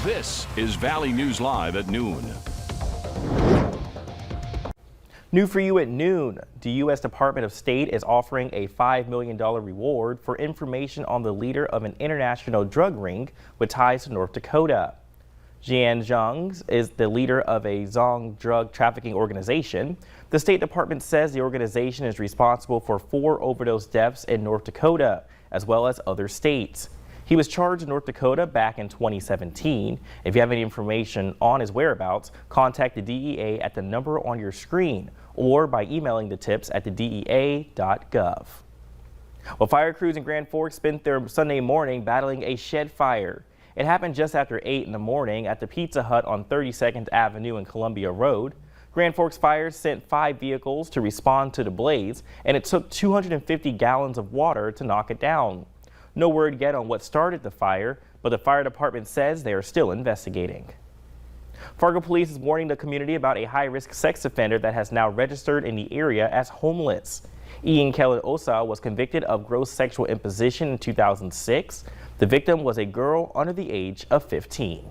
This is Valley News Live at noon. New for you at noon, the U.S. Department of State is offering a $5 million reward for information on the leader of an international drug ring with ties to North Dakota. Jian Zhang is the leader of a Zhang drug trafficking organization. The State Department says the organization is responsible for 4 overdose deaths in North Dakota, as well as other states. He was charged in North Dakota back in 2017. If you have any information on his whereabouts, contact the DEA at the number on your screen or by emailing the tips at thedea.gov. Well, fire crews in Grand Forks spent their Sunday morning battling a shed fire. It happened just after 8 in the morning at the Pizza Hut on 32nd Avenue and Columbia Road. Grand Forks Fire sent 5 vehicles to respond to the blaze, and it took 250 gallons of water to knock it down. No word yet on what started the fire, but the fire department says they are still investigating. Fargo police is warning the community about a high-risk sex offender that has now registered in the area as homeless. Ian Kelly Osa was convicted of gross sexual imposition in 2006. The victim was a girl under the age of 15.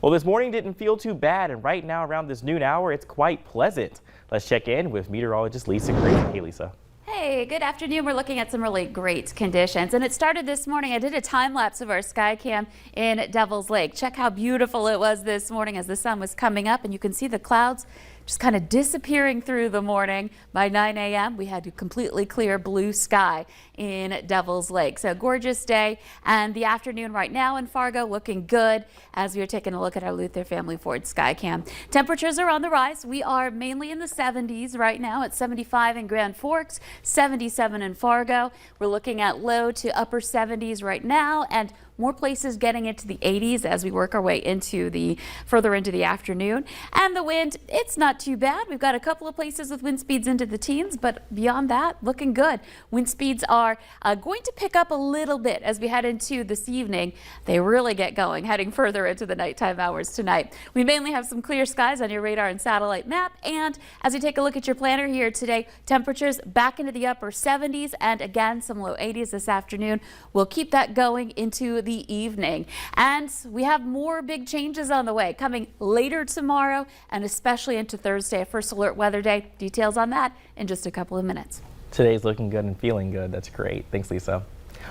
Well, this morning didn't feel too bad, and right now around this noon hour, it's quite pleasant. Let's check in with meteorologist Lisa Green. Hey, Lisa. Hey, good afternoon. We're looking at some really great conditions, and it started this morning. I did a time lapse of our sky cam in Devil's Lake. Check how beautiful it was this morning as the sun was coming up, and you can see the clouds just kind of disappearing through the morning. By 9 a.m. we had a completely clear blue sky in Devil's Lake. So gorgeous day, and the afternoon right now in Fargo looking good as we are taking a look at our Luther Family Ford sky cam. Temperatures are on the rise. We are mainly in the 70s right now at 75 in Grand Forks, 77 in Fargo. We're looking at low to upper 70s right now, and more places getting into the 80s as we work our way into further into the afternoon. And the wind, it's not too bad. We've got a couple of places with wind speeds into the teens, but beyond that, looking good. Wind speeds are going to pick up a little bit as we head into this evening. They really get going, heading further into the nighttime hours tonight. We mainly have some clear skies on your radar and satellite map. And as you take a look at your planner here today, temperatures back into the upper 70s and again some low 80s this afternoon. We'll keep that going into the evening, and we have more big changes on the way coming later tomorrow and especially into Thursday, a first alert weather day. Details on that in just a couple of minutes. Today's looking good and feeling good. That's great. Thanks, Lisa.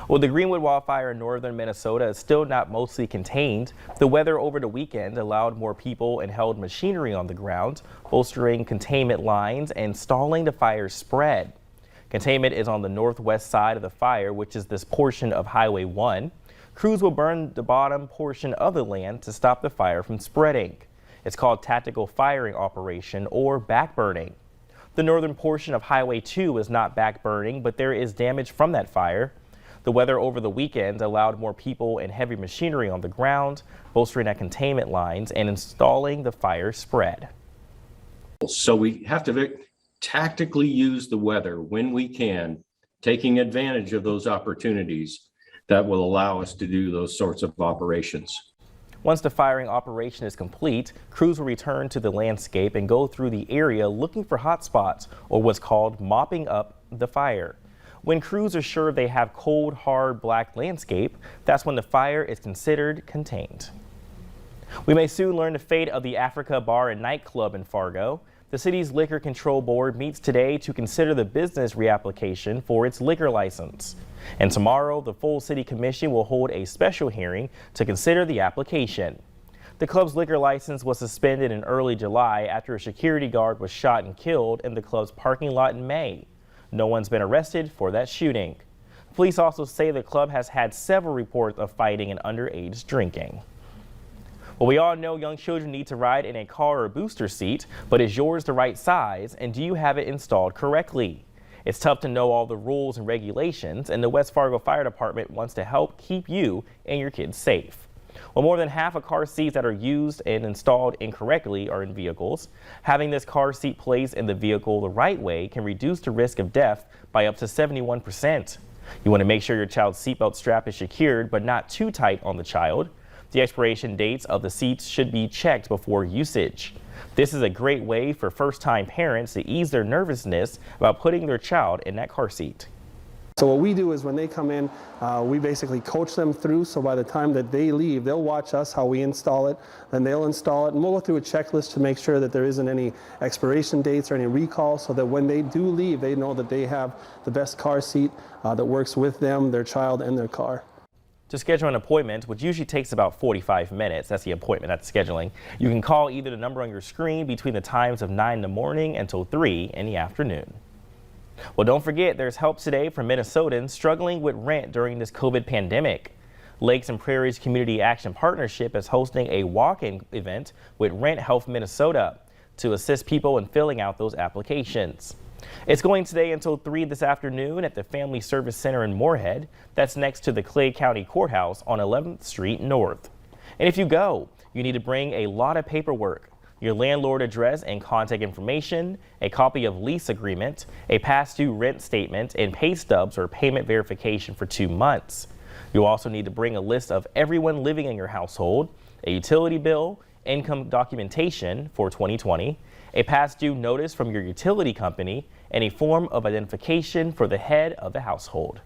Well, the Greenwood Wildfire in northern Minnesota is still not mostly contained. The weather over the weekend allowed more people and held machinery on the ground, bolstering containment lines and stalling the fire's spread. Containment is on the northwest side of the fire, which is this portion of Highway 1. Crews will burn the bottom portion of the land to stop the fire from spreading. It's called tactical firing operation or backburning. The northern portion of Highway 2 is not backburning, but there is damage from that fire. The weather over the weekend allowed more people and heavy machinery on the ground, bolstering at containment lines and installing the fire spread. So we have to tactically use the weather when we can, taking advantage of those opportunities that will allow us to do those sorts of operations. Once the firing operation is complete, crews will return to the landscape and go through the area looking for hot spots, or what's called mopping up the fire. When crews are sure they have cold, hard, black landscape, that's when the fire is considered contained. We may soon learn the fate of the Africa Bar and Nightclub in Fargo. The city's Liquor Control Board meets today to consider the business reapplication for its liquor license. And tomorrow, the full city commission will hold a special hearing to consider the application. The club's liquor license was suspended in early July after a security guard was shot and killed in the club's parking lot in May. No one's been arrested for that shooting. Police also say the club has had several reports of fighting and underage drinking. Well, we all know young children need to ride in a car or booster seat, but is yours the right size, and do you have it installed correctly? It's tough to know all the rules and regulations, and the West Fargo Fire Department wants to help keep you and your kids safe. Well, more than half of car seats that are used and installed incorrectly are in vehicles. Having this car seat placed in the vehicle the right way can reduce the risk of death by up to 71%. You want to make sure your child's seatbelt strap is secured but not too tight on the child. The expiration dates of the seats should be checked before usage. This is a great way for first-time parents to ease their nervousness about putting their child in that car seat. So what we do is when they come in, we basically coach them through, so by the time that they leave, they'll watch us how we install it, then they'll install it, and we'll go through a checklist to make sure that there isn't any expiration dates or any recalls, so that when they do leave, they know that they have the best car seat that works with them, their child, and their car. To schedule an appointment, which usually takes about 45 minutes, that's the appointment, that's scheduling, you can call either the number on your screen between the times of 9 in the morning until 3 in the afternoon. Well, don't forget, there's help today for Minnesotans struggling with rent during this COVID pandemic. Lakes and Prairies Community Action Partnership is hosting a walk-in event with Rent Health Minnesota to assist people in filling out those applications. It's going today until 3 this afternoon at the Family Service Center in Moorhead. That's next to the Clay County Courthouse on 11th Street North. And if you go, you need to bring a lot of paperwork. Your landlord address and contact information, a copy of lease agreement, a past due rent statement, and pay stubs or payment verification for 2 months. You'll also need to bring a list of everyone living in your household, a utility bill, income documentation for 2020, a past due notice from your utility company, and a form of identification for the head of the household.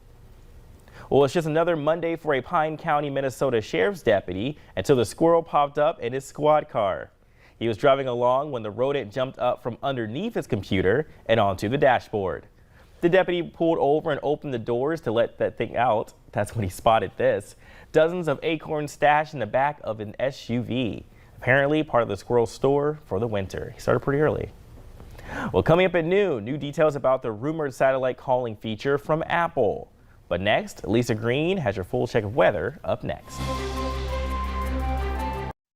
Well, it's just another Monday for a Pine County, Minnesota sheriff's deputy until the squirrel popped up in his squad car. He was driving along when the rodent jumped up from underneath his computer and onto the dashboard. The deputy pulled over and opened the doors to let that thing out. That's when he spotted this. Dozens of acorns stashed in the back of an SUV. Apparently part of the squirrel's store for the winter. He started pretty early. Well, coming up at noon, new details about the rumored satellite calling feature from Apple. But next, Lisa Green has your full check of weather up next.